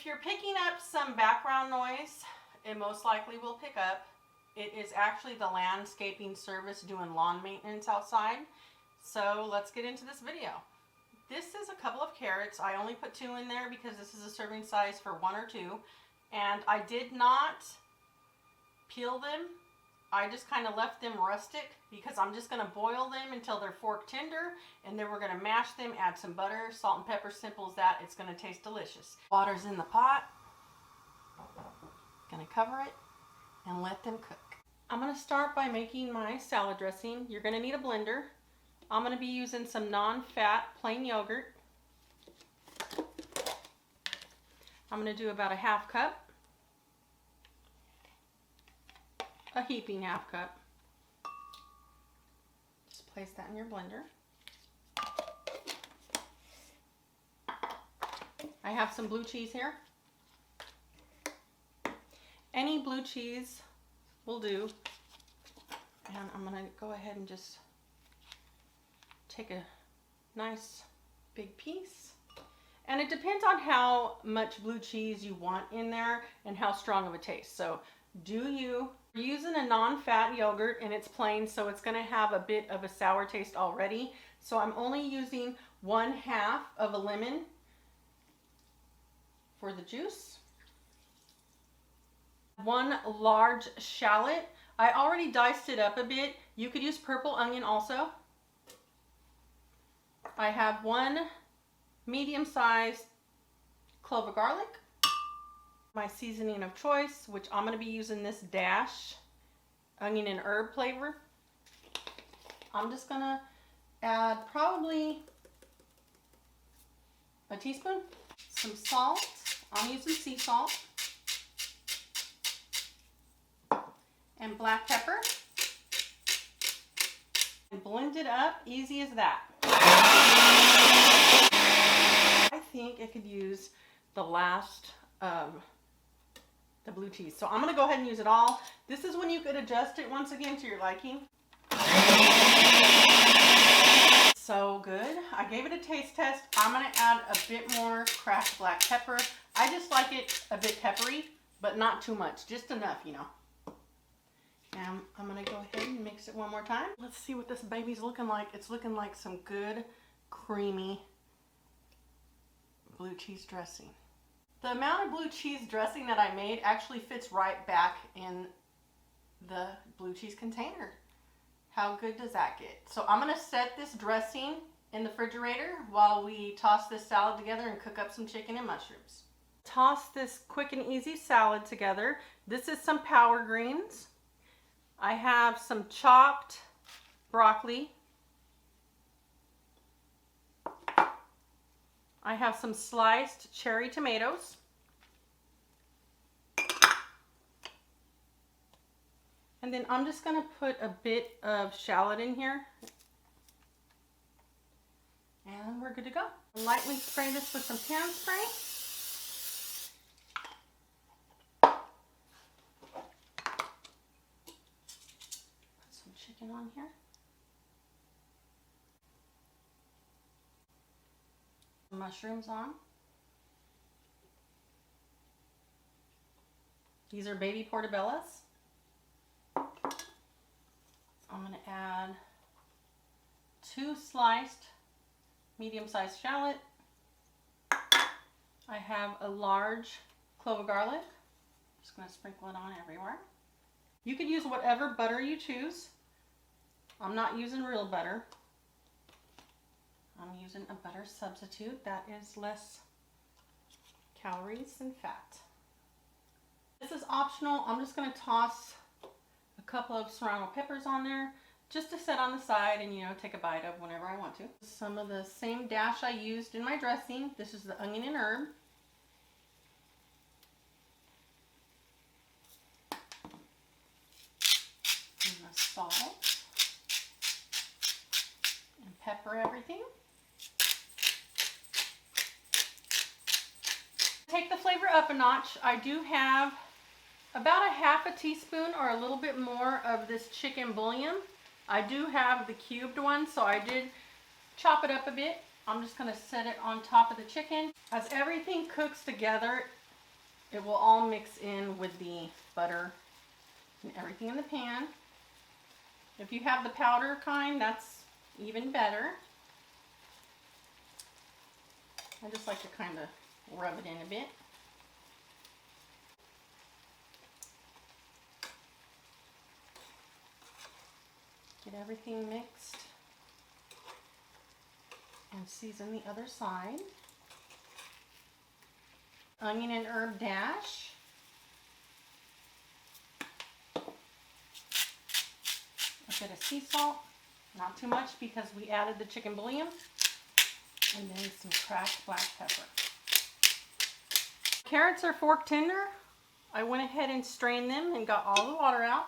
If you're picking up some background noise, it most likely will pick up. It is actually the landscaping service doing lawn maintenance outside. So let's get into this video. This is a couple of carrots. I only put 2 in there because this is a serving size for 1 or 2. And I did not peel them. I just kind of left them rustic because I'm just going to boil them until they're fork tender, and then we're going to mash them, add some butter, salt and pepper, simple as that. It's going to taste delicious. Water's in the pot. Going to cover it and let them cook. I'm going to start by making my salad dressing. You're going to need a blender. I'm going to be using some non-fat plain yogurt. I'm going to do about a half cup. A heaping half cup. Just place that in your blender. I have some blue cheese here. Any blue cheese will do. And I'm going to go ahead and just take a nice big piece. And it depends on how much blue cheese you want in there and how strong of a taste. So we're using a non-fat yogurt and it's plain, so it's going to have a bit of a sour taste already. So I'm only using 1/2 of a lemon for the juice. 1 large shallot. I already diced it up a bit. You could use purple onion also. I have 1 medium-sized clove of garlic. My seasoning of choice, which I'm going to be using this Dash onion and herb flavor. I'm just going to add probably a teaspoon. Some salt. I'm using sea salt. And black pepper. And blend it up, easy as that. I think it could use the last of the blue cheese. So I'm going to go ahead and use it all. This is when you could adjust it once again to your liking. So good. I gave it a taste test. I'm going to add a bit more cracked black pepper. I just like it a bit peppery, but not too much. Just enough, you know. And I'm going to go ahead and mix it one more time. Let's see what this baby's looking like. It's looking like some good, creamy blue cheese dressing. The amount of blue cheese dressing that I made actually fits right back in the blue cheese container. How good does that get? So I'm going to set this dressing in the refrigerator while we toss this salad together and cook up some chicken and mushrooms. Toss this quick and easy salad together. This is some power greens. I have some chopped broccoli. I have some sliced cherry tomatoes. And then I'm just going to put a bit of shallot in here. And we're good to go. Lightly spray this with some pan spray. Put some chicken on here. Mushrooms on. These are baby portobellos. I'm going to add 2 sliced medium-sized shallot. I have a large clove of garlic. Just going to sprinkle it on everywhere. You could use whatever butter you choose. I'm not using real butter. I'm using a butter substitute that is less calories and fat. This is optional. I'm just going to toss a couple of serrano peppers on there just to set on the side and, you know, take a bite of whenever I want to. Some of the same Dash I used in my dressing. This is the onion and herb. And the salt. And pepper everything. Take the flavor up a notch. I do have about a ½ teaspoon or a little bit more of this chicken bouillon. I do have the cubed one, so I did chop it up a bit. I'm just going to set it on top of the chicken. As everything cooks together, It will all mix in with the butter and everything in the pan. If you have the powder kind, that's even better. I just like to kind of rub it in a bit. Get everything mixed and season the other side. Onion and herb dash. A bit of sea salt, not too much because we added the chicken bouillon. And then some cracked black pepper. Carrots are fork tender. I went ahead and strained them and got all the water out.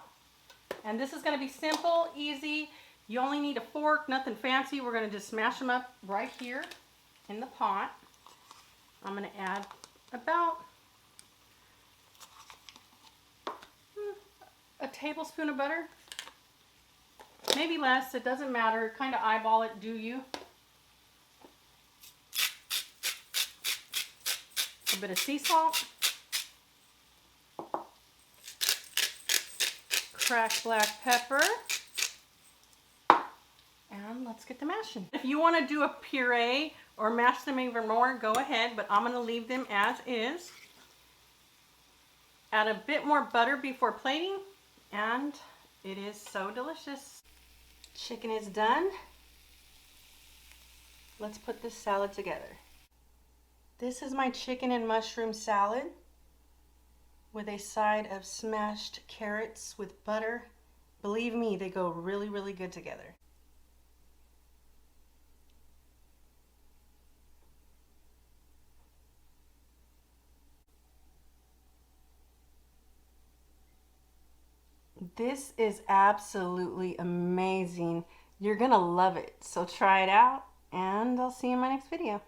And this is going to be simple, easy. You only need a fork, nothing fancy. We're going to just smash them up right here in the pot. I'm going to add about a tablespoon of butter. Maybe less, it doesn't matter. Kind of eyeball it, do you? A bit of sea salt. Cracked black pepper. And let's get to mashing. If you want to do a puree or mash them even more, go ahead, but I'm going to leave them as is. Add a bit more butter before plating, and it is so delicious. Chicken is done. Let's put this salad together. This is my chicken and mushroom salad with a side of smashed carrots with butter. Believe me, they go really, really good together. This is absolutely amazing. You're gonna love it. So try it out, and I'll see you in my next video.